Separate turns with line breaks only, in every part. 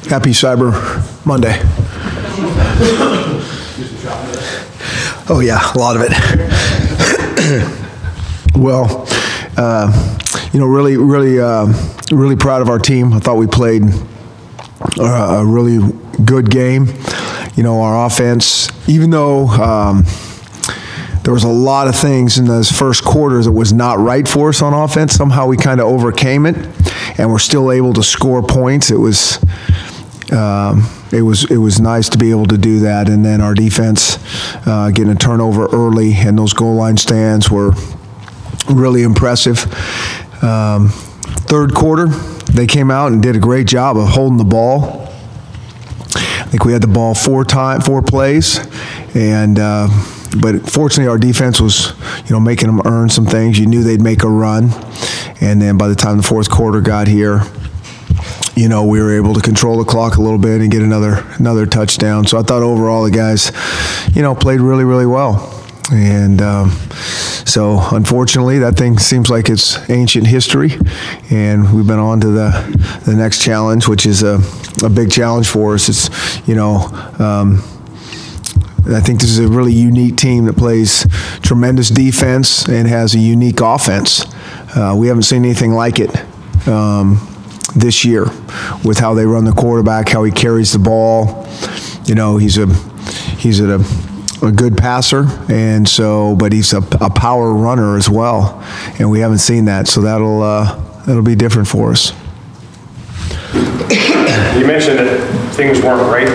Happy Cyber Monday. Oh yeah, a lot of it. Well, really proud of our team. I thought we played a really good game. Our offense, even though there was a lot of things in those first quarters that was not right for us on offense, somehow we kind of overcame it, and we're still able to score points. It was nice to be able to do that, and then our defense getting a turnover early, and those goal line stands were really impressive. Third quarter, they came out and did a great job of holding the ball. I think we had the ball four plays, and but fortunately our defense was, making them earn some things. You knew they'd make a run, and then by the time the fourth quarter got here, we were able to control the clock a little bit and get another touchdown. So I thought overall the guys, played really, really well. And so unfortunately that thing seems like it's ancient history, and we've been on to the next challenge, which is a big challenge for us. It's, I think this is a really unique team that plays tremendous defense and has a unique offense. We haven't seen anything like it this year, with how they run the quarterback, how he carries the ball. He's a good passer, and so, but he's a power runner as well, and we haven't seen that, so that'll be different for us.
You mentioned that things weren't great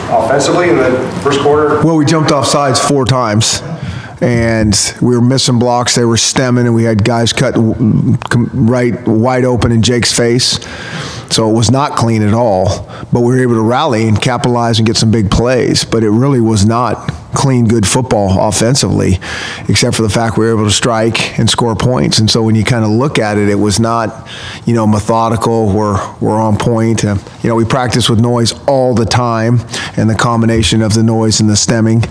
offensively in the first quarter.
Well, we jumped off sides 4 times, and we were missing blocks. They were stemming, and we had guys cut right wide open in Jake's face. So it was not clean at all, but we were able to rally and capitalize and get some big plays. But it really was not clean, good football offensively, except for the fact we were able to strike and score points. And so when you kind of look at it, it was not, methodical. We're on point. We practice with noise all the time, and the combination of the noise and the stemming,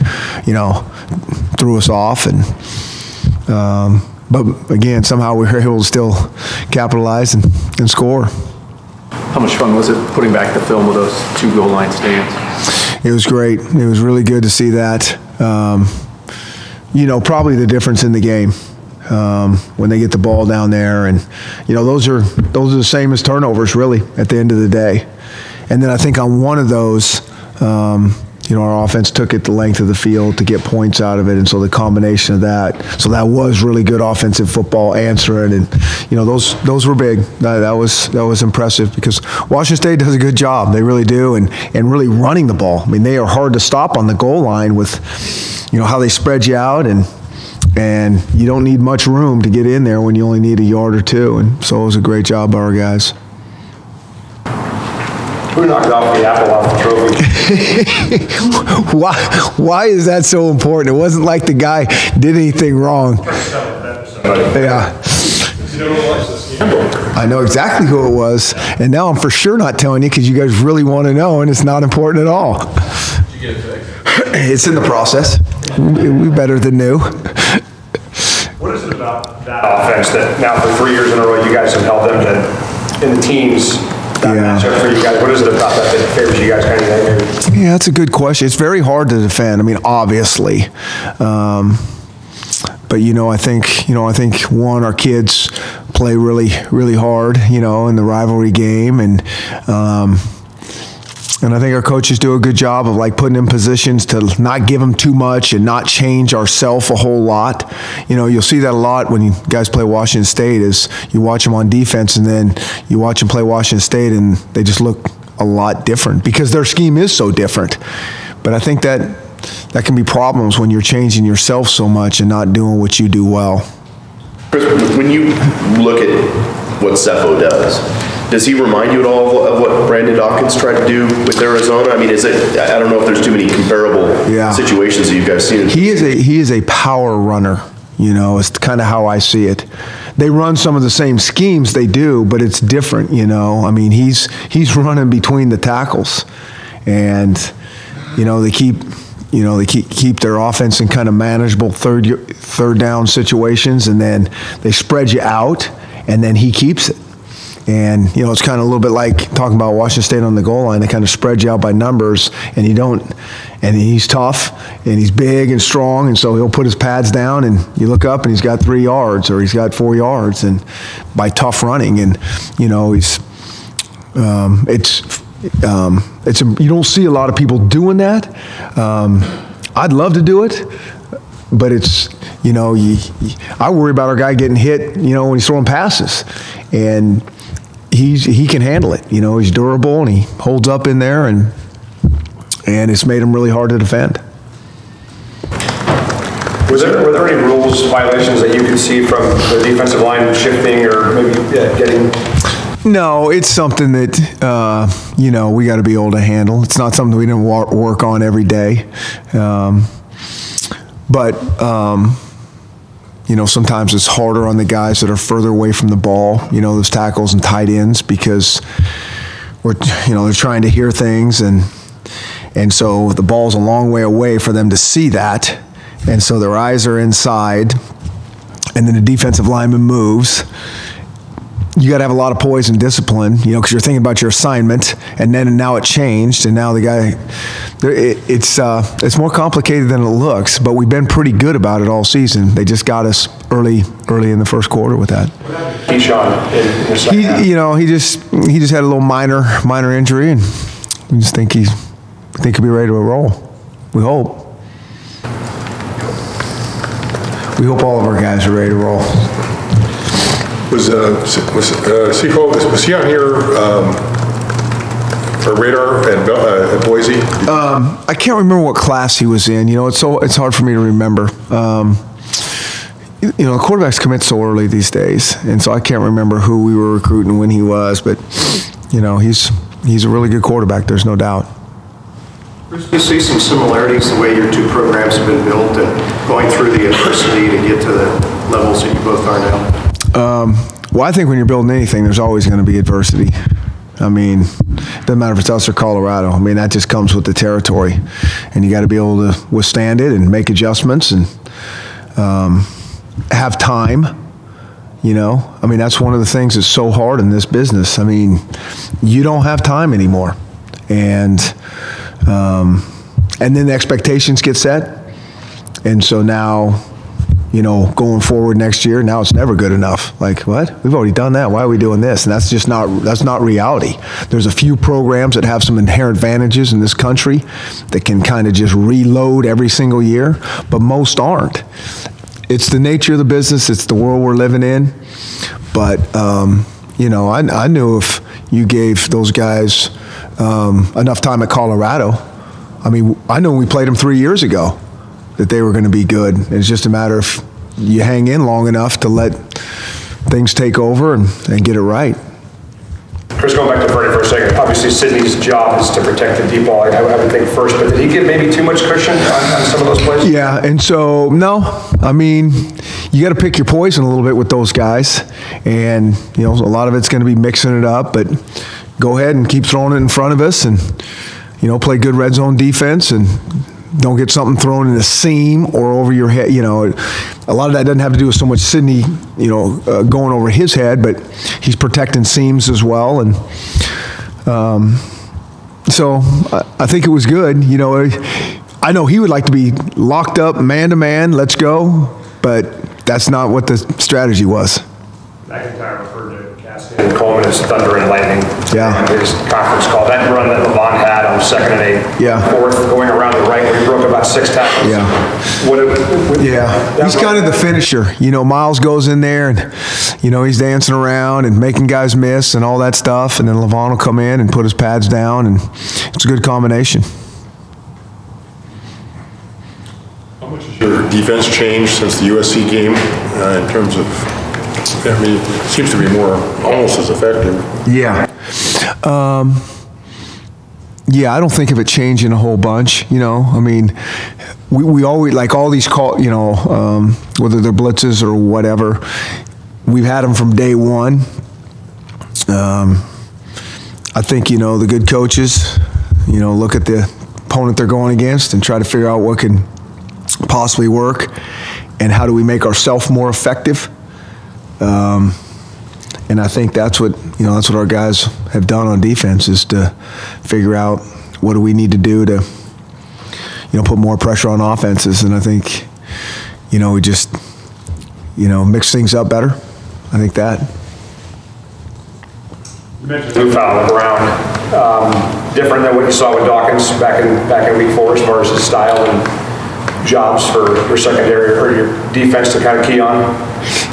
threw us off. And but again, somehow we were able to still capitalize and score.
How much fun was it putting back the film with those 2 goal line stands?
It was great. It was really good to see that. Probably the difference in the game when they get the ball down there, and those are the same as turnovers really at the end of the day. And then I think on one of those, our offense took it the length of the field to get points out of it, and so the combination of that, so that was really good offensive football answering, and those were big. That was impressive, because Washington State does a good job. They really do, and really running the ball. I mean, they are hard to stop on the goal line with, how they spread you out, and you don't need much room to get in there when you only need a yard or 2, and so it was a great job by our guys.
Who knocked off the apple off the
trophy? Why is that so important? It wasn't like the guy did anything wrong. Yeah. I know exactly who it was, and now I'm for sure not telling you, because you guys really want to know, and it's not important at all. Did you get it fixed? It's in the process. We better than new.
What is it about that offense that now for 3 years in a row you guys have held them to in the teams? Matchup for you guys? What is it about that favors you guys kind of?
Yeah, that's a good question. It's very hard to defend. I mean, obviously, but I think one, our kids play really, really hard, in the rivalry game, and I think our coaches do a good job of putting in positions to not give them too much and not change ourselves a whole lot. You'll see that a lot when you guys play Washington State, is you watch them on defense and then you watch them play Washington State and they just look a lot different because their scheme is so different. But I think that can be problems when you're changing yourself so much and not doing what you do well.
Chris, when you look at what Cepho does he remind you at all of what Brandon Dawkins tried to do with Arizona? I mean, I don't know if there's too many comparable situations that you guys seen.
He is a power runner, it's kind of how I see it. They run some of the same schemes they do, but it's different, I mean, he's running between the tackles, and they keep their offense in kind of manageable third down situations, and then they spread you out, and then he keeps it. And, it's kind of a little bit like talking about Washington State on the goal line. They kind of spread you out by numbers, and and he's tough, and he's big and strong, and so he'll put his pads down, and you look up, and he's got 3 yards, or he's got 4 yards, and by tough running, and, he's, you don't see a lot of people doing that. I'd love to do it, but it's, I worry about our guy getting hit, when he's throwing passes, and he can handle it. He's durable, and he holds up in there, and it's made him really hard to defend.
Were there any rules violations that you could see from the defensive line shifting or maybe getting?
No, it's something that, we got to be able to handle. It's not something we didn't work on every day. But sometimes it's harder on the guys that are further away from the ball, those tackles and tight ends, because they're trying to hear things, and so the ball's a long way away for them to see that, and so their eyes are inside, and then the defensive lineman moves. You got to have a lot of poise and discipline, because you're thinking about your assignment, and now it changed, and now the guy, it's more complicated than it looks, but we've been pretty good about it all season. They just got us early in the first quarter with that.
Keyshawn in the second half.
He just had a little minor injury, and we just think he'll be ready to roll. We hope. We hope all of our guys are ready to roll.
Was he on your radar at Boise?
I can't remember what class he was in. It's hard for me to remember. Quarterbacks commit so early these days, and so I can't remember who we were recruiting when he was. But he's a really good quarterback. There's no doubt.
Do you see some similarities the way your two programs have been built and going through the adversity to get to the levels that you both are now?
Well, I think when you're building anything, there's always going to be adversity. I mean, it doesn't matter if it's us or Colorado. I mean, that just comes with the territory. And you got to be able to withstand it and make adjustments and have time. I mean, that's one of the things that's so hard in this business. I mean, you don't have time anymore. And then the expectations get set. And so now, going forward next year, now it's never good enough. Like, what? We've already done that. Why are we doing this? And that's not reality. There's a few programs that have some inherent advantages in this country that can kind of just reload every single year, but most aren't. It's the nature of the business. It's the world we're living in. But, I knew if you gave those guys enough time at Colorado, I mean, I know when we played them 3 years ago that they were going to be good. It's just a matter of you hang in long enough to let things take over and get it right.
Chris, going back to Freddie for a second, obviously Sidney's job is to protect the deep ball, I would think first, but did he give maybe too much cushion on some of those plays?
Yeah, and so, no, I mean, you got to pick your poison a little bit with those guys, and, a lot of it's going to be mixing it up, but go ahead and keep throwing it in front of us and, play good red zone defense and don't get something thrown in the seam or over your head. A lot of that doesn't have to do with so much Sidney, going over his head, but he's protecting seams as well. And so I think it was good. I know he would like to be locked up man-to-man, let's go, but that's not what the strategy was.
McIntyre referred to Cassidy and Coleman as thunder and lightning.
Yeah.
In his conference call. That run that Levon had on 2nd and 8, fourth, going around the right where he broke about 6 tackles.
Yeah. He's kind of the finisher. Miles goes in there and, he's dancing around and making guys miss and all that stuff. And then Levon will come in and put his pads down, and it's a good combination.
How much has your defense changed since the USC game in terms of, I mean, it seems to be almost as effective.
Yeah. I don't think of it changing a whole bunch, I mean, we always, like all these whether they're blitzes or whatever, we've had them from day one. I think, the good coaches, look at the opponent they're going against and try to figure out what can possibly work and how do we make ourselves more effective. And I think that's what our guys have done on defense, is to figure out what do we need to do to, put more pressure on offenses. And I think, we just, mix things up better. I think that.
You mentioned move foul on the ground. Different than what you saw with Dawkins back in week 4 as far as his style and jobs for your secondary or your defense to kind of key on?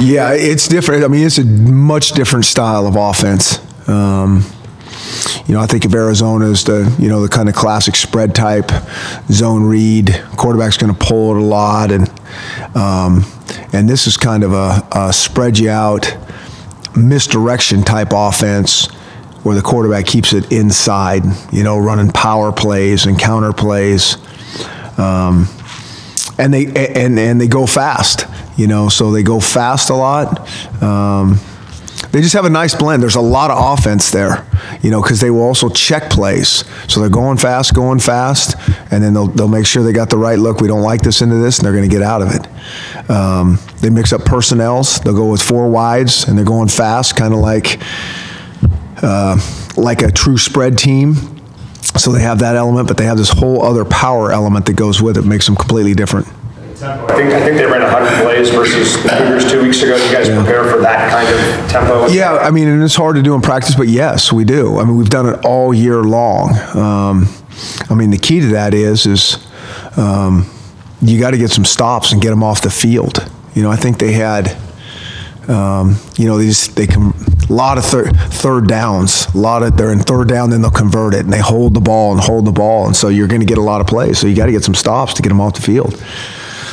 Yeah, it's different. I mean, it's a much different style of offense. I think of Arizona as the kind of classic spread type, zone read. Quarterback's going to pull it a lot, and this is kind of a spread you out, misdirection type offense, where the quarterback keeps it inside, running power plays and counter plays, and they go fast, so they go fast a lot. They just have a nice blend. There's a lot of offense there, because they will also check plays. So they're going fast, and then they'll make sure they got the right look. We don't like this into this, and they're going to get out of it. They mix up personnels. They'll go with 4 wides, and they're going fast, kind of like a true spread team. So they have that element, but they have this whole other power element that goes with it, makes them completely different.
I think they ran 100 plays versus the Cougars 2 weeks ago. You guys prepare for that kind of tempo? Yeah,
I mean, and it's hard to do in practice, but yes, we do. I mean, we've done it all year long. I mean, the key to that is you got to get some stops and get them off the field. I think they had, they can, a lot of third downs. They're in third down, then they'll convert it, and they hold the ball, and so you're going to get a lot of plays. So you got to get some stops to get them off the field.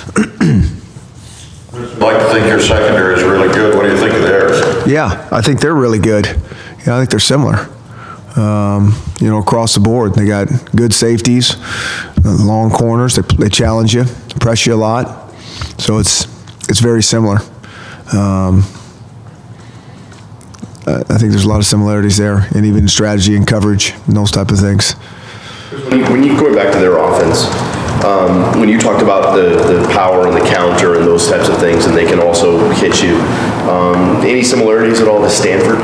I'd like to think your secondary is really good. What do you think of theirs?
Yeah, I think they're really good. Yeah, I think they're similar. Across the board, they got good safeties, long corners. They challenge you, press you a lot. So it's very similar. I think there's a lot of similarities there, and even strategy and coverage and those type of things.
When you go back to their offense, when you talked about the power and the counter and those types of things, and they can also hit you, any similarities at all to Stanford?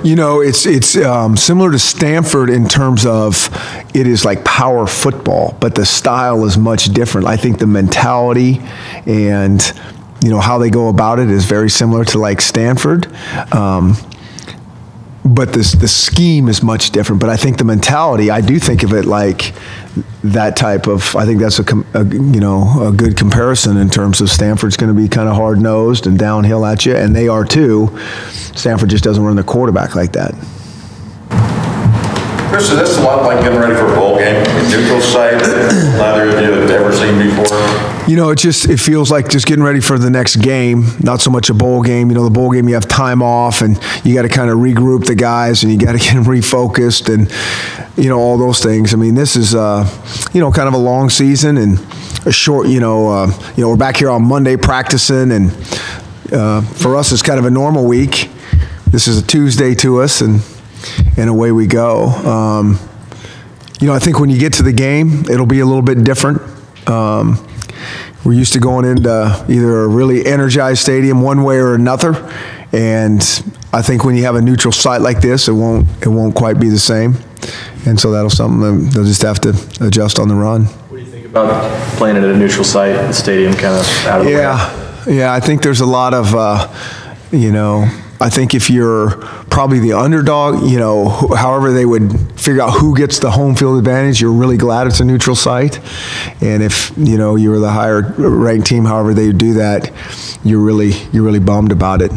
It's similar to Stanford in terms of it is like power football, but the style is much different. I think the mentality and how they go about it is very similar to like Stanford. But the scheme is much different. But I think the mentality, I do think of it like that type of, I think that's a good comparison in terms of Stanford's going to be kind of hard-nosed and downhill at you, and they are too. Stanford just doesn't run the quarterback like that.
Chris, is this a lot like getting ready for a bowl game? A neutral site neither of you have ever seen before?
It feels like just getting ready for the next game, not so much a bowl game. The bowl game, you have time off, and you got to kind of regroup the guys, and you got to get them refocused, and, all those things. I mean, this is, kind of a long season and a short, we're back here on Monday practicing, and for us, it's kind of a normal week. This is a Tuesday to us, and away we go. I think when you get to the game, it'll be a little bit different. We're used to going into either a really energized stadium one way or another, and I think when you have a neutral site like this, it won't quite be the same. And so that'll something they'll just have to adjust on the run.
What do you think about playing at a neutral site, the stadium kind of out of the way?
Yeah, I think there's a lot of, I think if you're probably the underdog, however they would figure out who gets the home field advantage, you're really glad it's a neutral site. And if, you were the higher ranked team, however they do that, you're really bummed about it.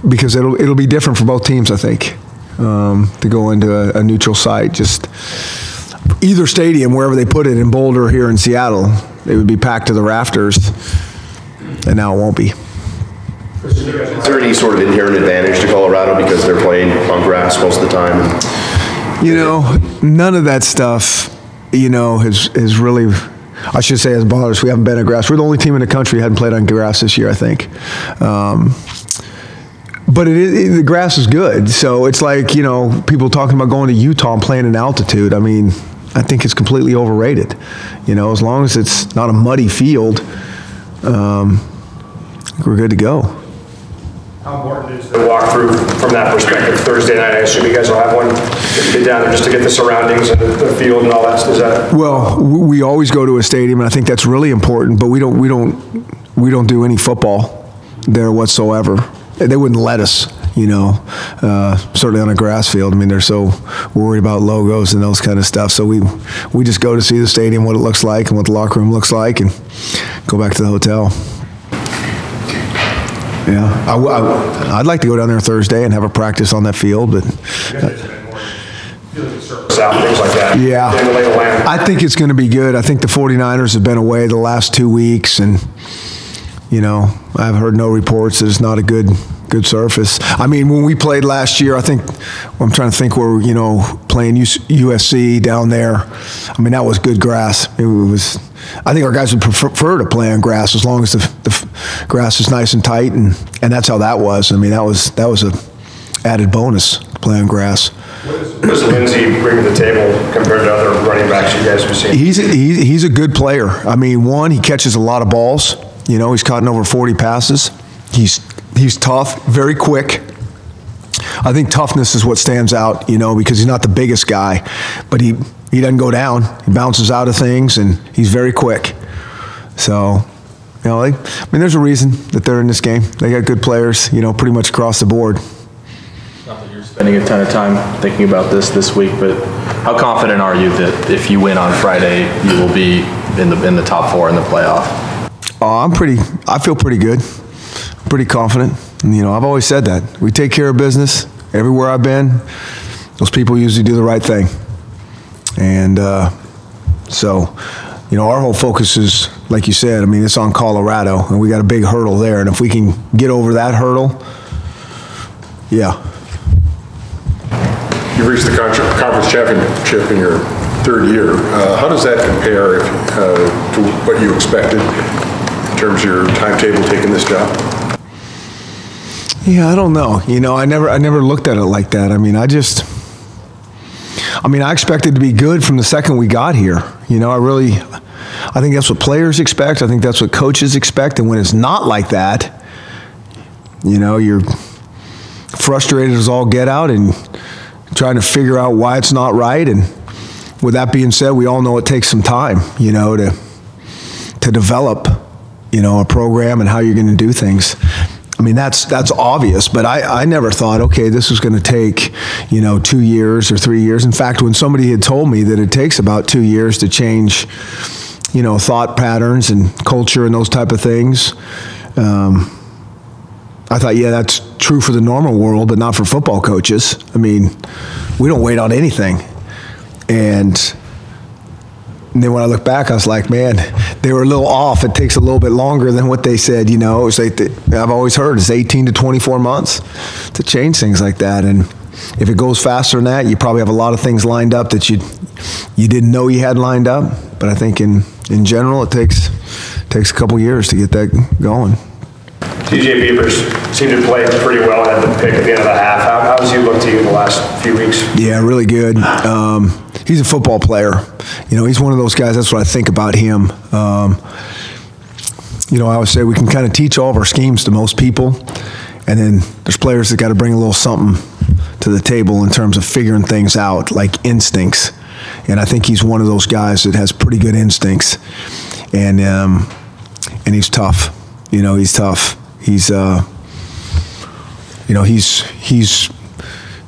Because it'll be different for both teams, I think, to go into a neutral site. Just either stadium, wherever they put it, in Boulder or here in Seattle, it would be packed to the rafters, and now it won't be.
Is there any sort of inherent advantage to Colorado because they're playing on grass most of the time?
None of that stuff, has really, I should say, has bothered us. We haven't been on grass. We're the only team in the country who hadn't played on grass this year, I think. But the grass is good. So it's like, people talking about going to Utah and playing in altitude. I mean, I think it's completely overrated. As long as it's not a muddy field, we're good to go.
How important is the walkthrough from that perspective Thursday night? I assume you guys will have one. Get down there just to get the surroundings and the field and all that. Is that?
Well, we always go to a stadium, and I think that's really important. But we don't do any football there whatsoever. They wouldn't let us, certainly on a grass field. I mean, they're so worried about logos and those kind of stuff. So we just go to see the stadium, what it looks like, and what the locker room looks like, and go back to the hotel. Yeah, I'd like to go down there Thursday and have a practice on that field, but
Things like that.
Yeah,
Getting the lay of the land.
I think it's going to be good. I think the 49ers have been away the last 2 weeks, and I've heard no reports that it's not a good surface. I mean, when we played last year, I'm trying to think where playing USC down there. I mean, that was good grass. It was. I think our guys would prefer to play on grass as long as the grass is nice and tight, and that's how that was. I mean, that was a added bonus to play on grass.
What does Lindsey bring to the table compared to other running backs you guys have seen?
He's a good player. I mean, he catches a lot of balls. He's caught over 40 passes. He's tough, very quick. I think toughness is what stands out, because he's not the biggest guy, but he doesn't go down. He bounces out of things, and he's very quick. So, there's a reason that they're in this game. They got good players, pretty much across the board.
Not that you're spending a ton of time thinking about this week, but how confident are you that if you win on Friday, you will be in the top 4 in the playoff?
I feel pretty good. I'm pretty confident. And, I've always said that. We take care of business. Everywhere I've been, those people usually do the right thing. And so, our whole focus is, like you said, it's on Colorado, and we got a big hurdle there. And if we can get over that hurdle, yeah.
You've reached the conference championship in your 3rd year. How does that compare to what you expected in terms of your timetable taking this job?
Yeah, I don't know. I never looked at it like that. I expected to be good from the second we got here. I think that's what players expect. I think that's what coaches expect. And when it's not like that, you're frustrated as all get out and trying to figure out why it's not right. And with that being said, we all know it takes some time, to develop, a program and how you're going to do things. That's obvious, but I never thought, okay, this was going to take, 2 years or 3 years. In fact, when somebody had told me that it takes about 2 years to change, thought patterns and culture and those type of things, I thought, yeah, that's true for the normal world, but not for football coaches. We don't wait on anything. And then when I look back, I was like, man, they were a little off. It takes a little bit longer than what they said. It was like I've always heard it's 18 to 24 months to change things like that. And if it goes faster than that, you probably have a lot of things lined up that you didn't know you had lined up. But I think in general, it takes a couple years to get that going.
TJ Beavers seemed to play pretty well, had the pick at the end of the half. How has he looked to you in the last few weeks?
Yeah, really good. He's a football player. He's one of those guys, that's what I think about him. I always say we can kind of teach all of our schemes to most people, and then there's players that got to bring a little something to the table in terms of figuring things out, like instincts. And I think he's one of those guys that has pretty good instincts, and he's tough. He's tough.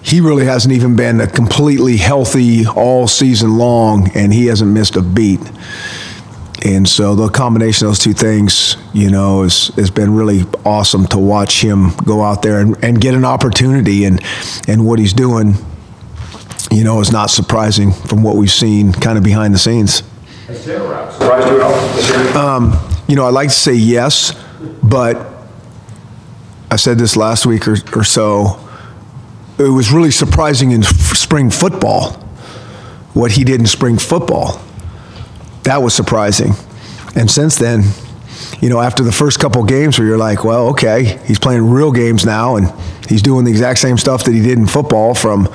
He really hasn't even been completely healthy all season long, and he hasn't missed a beat. And so the combination of those two things, has been really awesome to watch him go out there and get an opportunity. And what he's doing, is not surprising from what we've seen kind of behind the scenes.
Has Taylor Rapp surprised you at all this year?
I'd like to say yes, but I said this last week or so. It was really surprising in spring football, what he did in spring football. That was surprising. And since then, after the first couple games where you're like, well, okay, he's playing real games now, and he's doing the exact same stuff that he did in football, from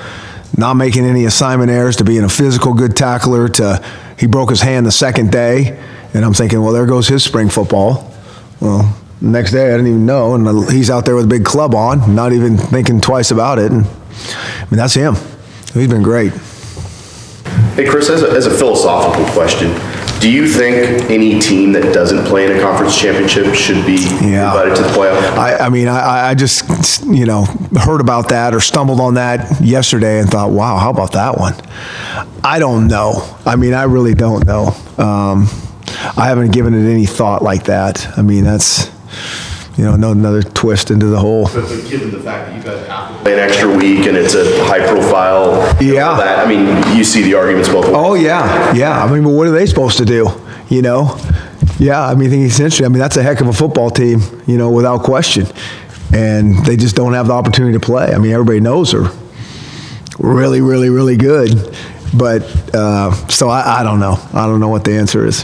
not making any assignment errors to being a physical good tackler to he broke his hand the second day. And I'm thinking, well, there goes his spring football. Well, The next day, I didn't even know, and he's out there with a big club on, not even thinking twice about it. And I mean, that's him. He's been great.
Hey, Chris, as a philosophical question, do you think any team that doesn't play in a conference championship should be invited to the playoff?
I mean, I just, heard about that or stumbled on that yesterday and thought, wow, how about that one? I don't know. I mean, I really don't know. I haven't given it any thought like that. I mean, that's, another twist into the whole.
But given the fact that you guys have to play an extra week and it's a high profile, I mean, you see the arguments both ways.
Oh, yeah. I mean, but what are they supposed to do, Yeah, I mean, I think it's interesting. I mean, that's a heck of a football team, without question. And they just don't have the opportunity to play. I mean, everybody knows they're really, really, really good. But, so I don't know. I don't know what the answer is.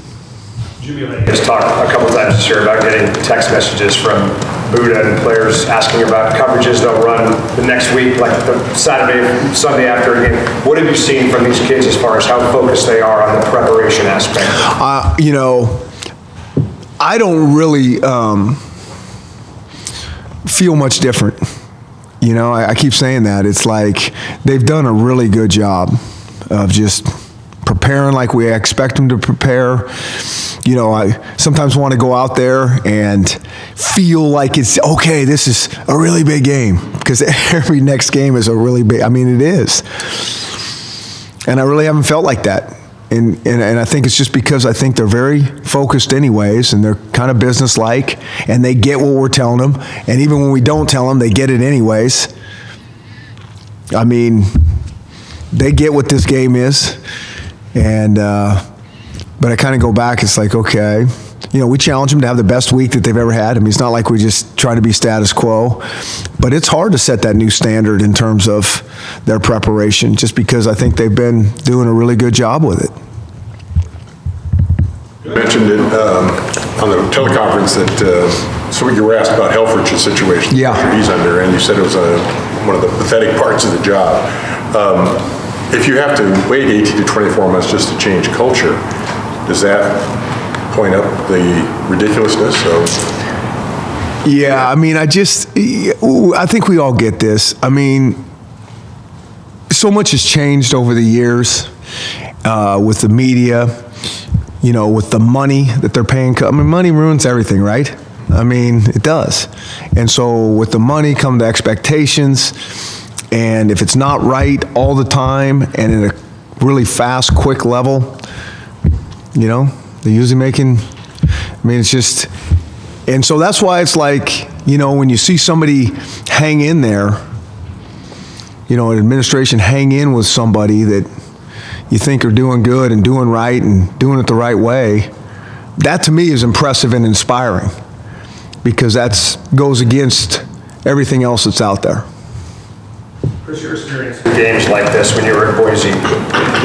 Jimmy and I just talked a couple times this year about getting text messages from Buddha and players asking about coverages they'll run the next week, like the Sunday after a game. What have you seen from these kids as far as how focused they are on the preparation aspect?
I don't really feel much different. I keep saying that. It's like they've done a really good job of just preparing like we expect them to prepare. I sometimes want to go out there and feel like it's okay, this is a really big game, because every next game is a really big, I mean, it is. And I really haven't felt like that. And I think it's just because I think they're very focused anyways, and they're kind of business-like, and they get what we're telling them. And even when we don't tell them, they get it anyways. I mean, they get what this game is. And, but I kind of go back, it's like, okay, we challenge them to have the best week that they've ever had. I mean, it's not like we just try to be status quo, but it's hard to set that new standard in terms of their preparation, just because I think they've been doing a really good job with it.
You mentioned it on the teleconference that so you were asked about Helfrich's situation he's under, and you said it was one of the pathetic parts of the job. If you have to wait 18 to 24 months just to change culture, does that point up the ridiculousness of?
Yeah, I mean, I think we all get this. I mean, so much has changed over the years with the media, with the money that they're paying. I mean, money ruins everything, right? I mean, it does. And so with the money come the expectations. And if it's not right all the time and at a really fast, quick level, they're usually making, I mean, it's just, and so that's why it's like, when you see somebody hang in there, an administration hang in with somebody that you think are doing good and doing right and doing it the right way, that to me is impressive and inspiring, because that goes against everything else that's out there.
Chris, your experience in games like this when you were at Boise,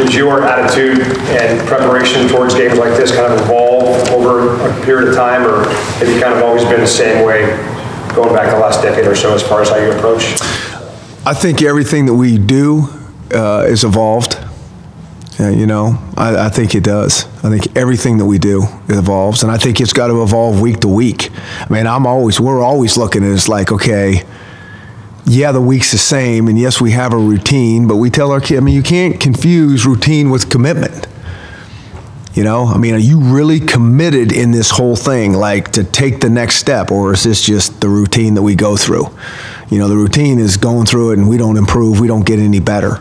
did your attitude and preparation towards games like this kind of evolve over a period of time, or have you kind of always been the same way going back the last decade or so as far as how you approach?
I think everything that we do is evolved. I think it does. I think everything that we do evolves, and I think it's got to evolve week to week. I mean, we're always looking at it as like, okay, yeah, the week's the same, and yes, we have a routine, but we tell our kids, I mean, you can't confuse routine with commitment. I mean, are you really committed in this whole thing, like to take the next step, or is this just the routine that we go through? The routine is going through it, and we don't improve, we don't get any better.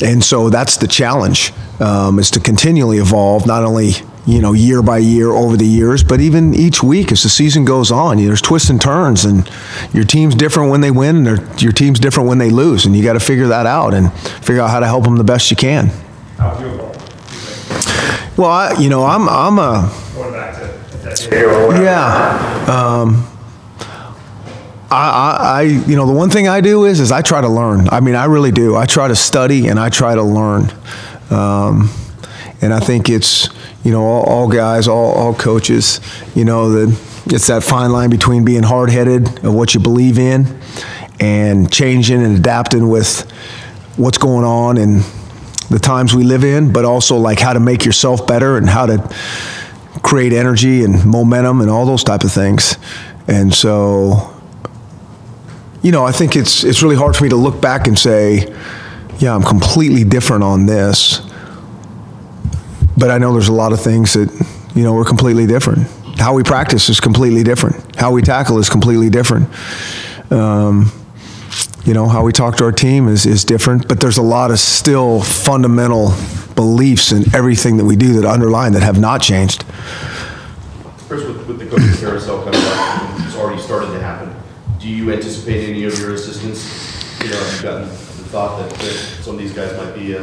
And so that's the challenge, is to continually evolve, not only year by year over the years, but even each week as the season goes on. There's twists and turns, and your team's different when they win, and your team's different when they lose, and you got to figure that out and figure out how to help them the best you can.
How do you evolve?
Well, I'm a
going back to that year or whatever.
The one thing I do is I try to learn. I mean, I really do. I try to study and I try to learn. And I think it's, all guys, all coaches, it's that fine line between being hard-headed of what you believe in and changing and adapting with what's going on and the times we live in, but also like how to make yourself better and how to create energy and momentum and all those type of things. And so, I think it's really hard for me to look back and say, yeah, I'm completely different on this. But I know there's a lot of things that, we're completely different. How we practice is completely different. How we tackle is completely different. How we talk to our team is different, but there's a lot of still fundamental beliefs in everything that we do that underline that have not changed.
Chris, with the coaching carousel coming up, it's already started to happen. Do you anticipate any of your assistants, have you gotten the thought that some of these guys might be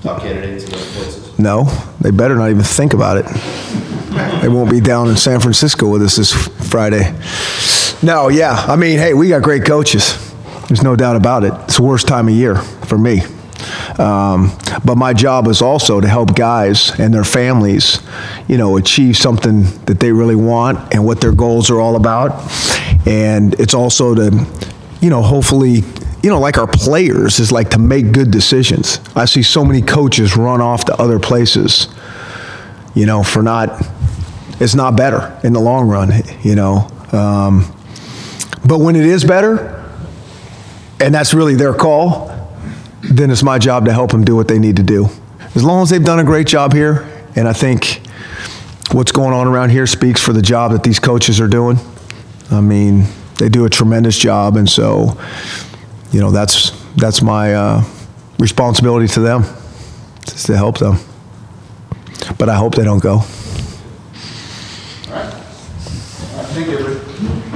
top candidates in other places?
No, they better not even think about it. They won't be down in San Francisco with us this Friday. No, yeah, hey, we got great coaches. There's no doubt about it. It's the worst time of year for me. But my job is also to help guys and their families, achieve something that they really want and what their goals are all about. And it's also to, hopefully, like our players is like to make good decisions. I see so many coaches run off to other places, it's not better in the long run, But when it is better, and that's really their call, then it's my job to help them do what they need to do. As long as they've done a great job here, and I think what's going on around here speaks for the job that these coaches are doing. They do a tremendous job, and so, that's my responsibility to them, is to help them. But I hope they don't go.
All right. I think